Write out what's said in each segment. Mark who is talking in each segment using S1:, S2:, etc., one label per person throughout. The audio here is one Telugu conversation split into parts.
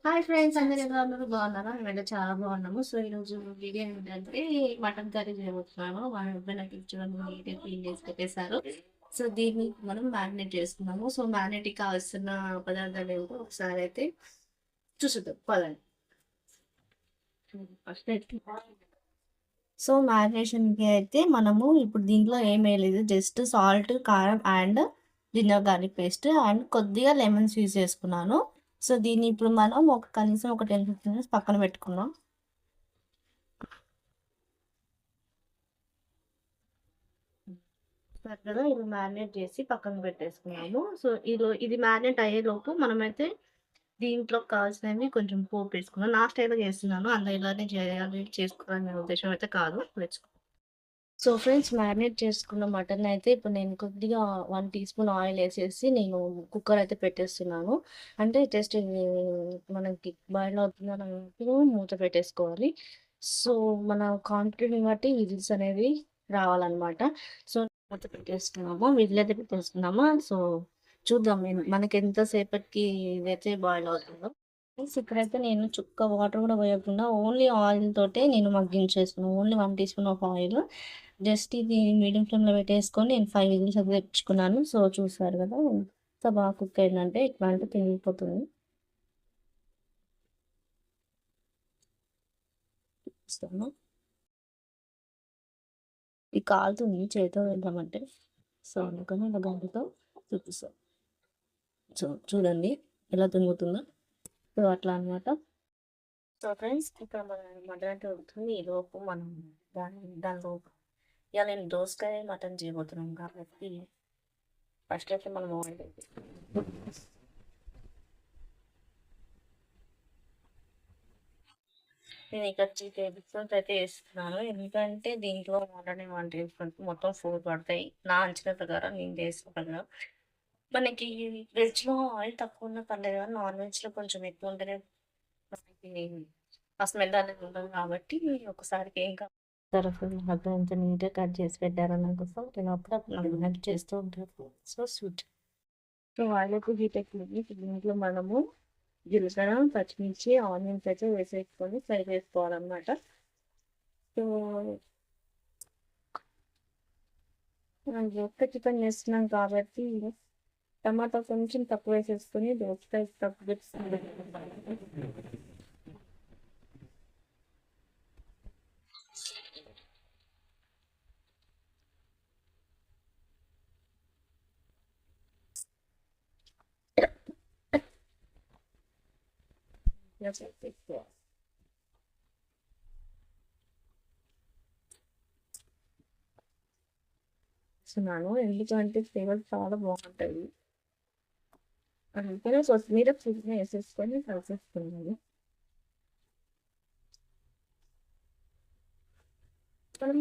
S1: హాయ్ ఫ్రెండ్స్, అందరు ఎలా ఉన్నారు? బాగున్నారా? మేమైతే చాలా బాగున్నాము. సో ఈరోజు వీడియో ఏంటంటే మటన్ కర్రీ చేయబోతున్నాను. మా హస్బెండ్ నాకు ఇచ్చిన నీట్గా క్లీన్ చేసి పెట్టేశారు. సో దీన్ని మనం మ్యారినేట్ చేసుకున్నాము. సో మ్యారినేట్కి కావాల్సిన పదార్థాలు ఏంటో ఒకసారి అయితే చూసుద్దాం పదండి. ఫస్ట్ అయితే సో మ్యారినేషన్కి అయితే మనము ఇప్పుడు దీంట్లో ఏం వేయలేదు, జస్ట్ సాల్ట్, కారం and ginger garlic paste and కొద్దిగా లెమన్స్ యూజ్ చేసుకున్నాను. సో దీన్ని ఇప్పుడు మనం కనీసం ఒక 10-15 మినిట్స్ పక్కన పెట్టుకున్నాం. చక్కగా ఇది మ్యారినేట్ చేసి పక్కన పెట్టేసుకున్నాము. సో ఇది మ్యారినేట్ అయ్యేలోపు మనమైతే దీంట్లో కావాల్సినవి కొంచెం పోపు వేసుకున్నాం. నా స్టైల్లో చేస్తున్నాను, అందరూ ఇలానే చేయాలి చేసుకోవాలనే ఉద్దేశం అయితే కాదు. సో ఫ్రెండ్స్, మ్యారినేట్ చేసుకున్న మటన్ అయితే ఇప్పుడు నేను కొద్దిగా 1 టీ స్పూన్ ఆయిల్ వేసేసి నేను కుక్కర్ అయితే పెట్టేస్తున్నాను. అంటే జస్ట్ ఇది మనకి బాయిల్ అవుతున్నప్పుడు మూత పెట్టేసుకోవాలి. సో మన క్వాంటిటీని బట్టి విజిల్స్ అనేవి రావాలన్నమాట. సో మూత పెట్టేస్తున్నాము, విజిల్ అయితే పెట్టేస్తున్నాము. సో చూద్దాం మనకి ఎంతసేపటికి ఇదైతే బాయిల్ అవుతుందో. ఇక్కడైతే నేను చుక్క వాటర్ కూడా పోయకుండా ఓన్లీ ఆయిల్ తోటే నేను మగ్గించేస్తున్నాను. Only 1 teaspoon of oil, just ఇది మీడియం ఫ్లేమ్లో పెట్టేసుకొని నేను 5 విజిల్స్ అయితే తెప్పించుకున్నాను. సో చూసారు కదా ఎంత బాగా కుక్ అయిందంటే, ఇట్లా అంటే తిరిగిపోతుంది. చూపిస్తాను, ఇది కాలుతుంది చేతితో వెళ్దామంటే. సో అందుకని ఇలా గంటతో చూపిస్తాను. సో చూడండి ఎలా తిరుగుతుందో. సో అట్లా అనమాట. సో ఫ్రెండ్స్, ఇక్కడ మన మటన్ అంటే అవుతుంది. ఈ లోపు మనం దానిలోపు ఇక నేను దోసకాయ మటన్ చేయబోతున్నాం కాబట్టి ఫస్ట్ అయితే మనం ఆయిల్ నేను ఇక్కడ 3 టేబుల్ స్పూన్స్ అయితే వేస్తున్నాను. ఎందుకంటే దీంట్లో ఆల్రెడీ 1 టేబుల్ స్పూన్ మొత్తం 4 పడతాయి. నా అంచనా ప్రకారం నేను చేసిన ప్రకారం. మనకి వెజ్లో ఆయిల్ తక్కువ ఉన్న పర్లేదు, కానీ నాన్ వెజ్లో కొంచెం ఎక్కువ ఉంటేనే మనకి ఆ స్మెల్ అనేది ఉంటుంది. కాబట్టి ఒకసారికి ఏం కావాలి హస్బెండ్ ఎంత నీట్గా కట్ చేసి పెట్టారన్న కోసం నేను అప్పుడప్పుడు నాకు హెల్ప్ చేస్తూ ఉంటాను. So sweet. సో ఆయిల్కి హీట్ ఎక్కువ దీంట్లో మనము జీలకర్ర, పచ్చిమిర్చి, ఆనియన్స్ అయితే వేసేసుకొని ఫ్రై చేసుకోవాలన్నమాట. సో మనం ఒక్క చికెన్ చేస్తున్నాం కాబట్టి టమాటా కొంచెం తక్కువ వేసేసుకొని దోసకాయ తక్కువ వేస్తున్నాను, ఎందుకంటే ఫ్లేవర్ చాలా బాగుంటుంది. అందుకనే కొత్తిమీర పుదీనా వేసేసుకొని కలిసేసుకున్నాను. మనం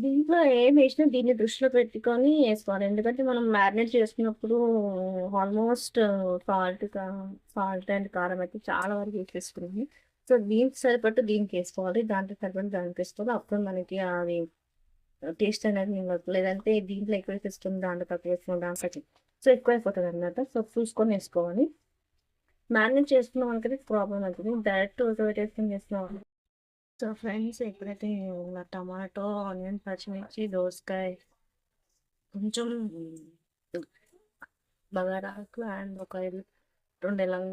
S1: దీంట్లో ఏం వేసినా దీన్ని దృష్టిలో పెట్టుకొని వేసుకోవాలి. ఎందుకంటే మనం మ్యారినేట్ చేసుకున్నప్పుడు ఆల్మోస్ట్ సాల్ట్ సాల్ట్ అండ్ కారం అయితే చాలా వరకు వేసేసుకున్నాము. సో దీనికి సరిపట్టు దీనికి వేసుకోవాలి, దాంట్లో సరిపట్టు దానికి వేసుకోవాలి. అప్పుడు మనకి అది టేస్ట్ అనేది మిగలదు. లేదంటే దీంట్లో ఎక్కువ వేసేసుకుని దాంట్లో తక్కువ వేసుకుని దాంట్లో సో ఎక్కువ అయిపోతుంది అన్నమాట. సో చూసుకొని వేసుకోవాలి. మ్యారినేట్ చేసుకున్నాం అనుకైతే ప్రాబ్లం అవుతుంది. డైరెక్ట్ ఉడకబెట్టేసుకొని చేస్తున్నాం. సో ఫ్రెండ్స్, ఎప్పుడైతే టమాటో, ఆనియన్, పచ్చిమిర్చి, దోసకాయ, కొంచెం బగారాకు అండ్ ఒక 2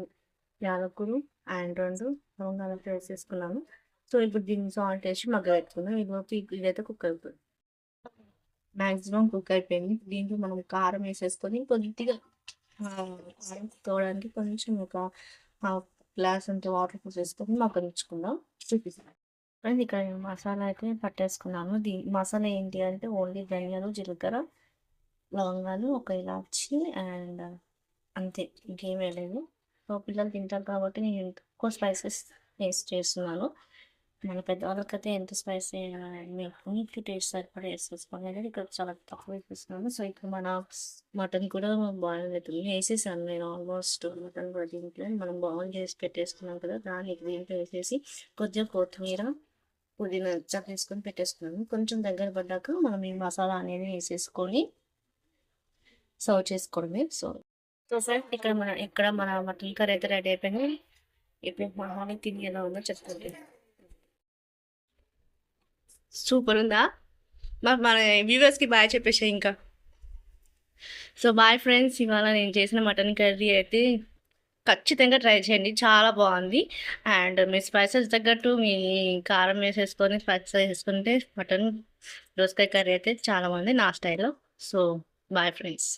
S1: యాలకులు అండ్ 2 లవంగాలు వేసేసుకున్నాను. సో ఇప్పుడు దీన్ని సాల్ట్ వేసి మగ్గబెట్టుకున్నాం. ఇదైతే కుక్ అయిపోతుంది, మ్యాక్సిమం కుక్ అయిపోయింది. దీంట్లో మనం కారం వేసేసుకొని కొద్దిగా కారం కుక్ అవ్వడానికి కొంచెం ఒక హాఫ్ గ్లాస్ అంత వాటర్ పోసేసుకొని మగ్గనిచ్చుకుందాం. చూపిస్తాను ఫ్రెండ్స్, ఇక్కడ నేను మసాలా అయితే పట్టేసుకున్నాను. మసాలా ఏంటి అంటే ఓన్లీ ధనియాలు, జీలకర్ర, లవంగాలు, ఒక ఇలాచి అండ్ అంతే, ఇంకేం వేయలేదు. సో పిల్లలు తింటారు కాబట్టి నేను ఎక్కువ స్పైసెస్ టేస్ట్ చేస్తున్నాను. మన పెద్దవాళ్ళకైతే ఎంత స్పైసీ మీకు టేస్ట్ సరిపడా వేసేసుకోండి. అనేది ఇక్కడ చాలా తక్కువ వేసేస్తున్నాను. సో ఇక్కడ మన మటన్ కూడా బాయిల్ అవుతుంది, వేసేసాను నేను ఆల్మోస్ట్. మటన్ కూడా దీంట్లో మనం బాయిల్ చేసి పెట్టేసుకున్నాం కదా, దాన్ని దీంట్లో వేసేసి కొద్దిగా కొత్తిమీర, పుదీనా చక్కేసుకొని పెట్టేసుకున్నాను. కొంచెం దగ్గర పడ్డాక మనం ఈ మసాలా అనేది వేసేసుకొని సర్వ్ చేసుకోవడమే. సో సో ఫ్రెండ్స్, ఇక్కడ మన మటన్ కర్రీ అయితే రెడీ అయిపోయింది. ఇప్పుడు మహాని తిని ఎలా ఉందో చెప్తుంది. సూపర్ ఉందా? మన వ్యూవర్స్కి బాయ్ చెప్పేసి ఇంకా. సో బాయ్ ఫ్రెండ్స్, ఇవాళ నేను చేసిన మటన్ కర్రీ అయితే ఖచ్చితంగా ట్రై చేయండి, చాలా బాగుంది. అండ్ మీ స్పైసెస్ తగ్గట్టు మీ కారం వేసేసుకొని స్పైసెస్ వేసుకుంటే మటన్ దోసకాయ కర్రీ అయితే చాలా బాగుంది నా స్టైల్లో. So bye friends.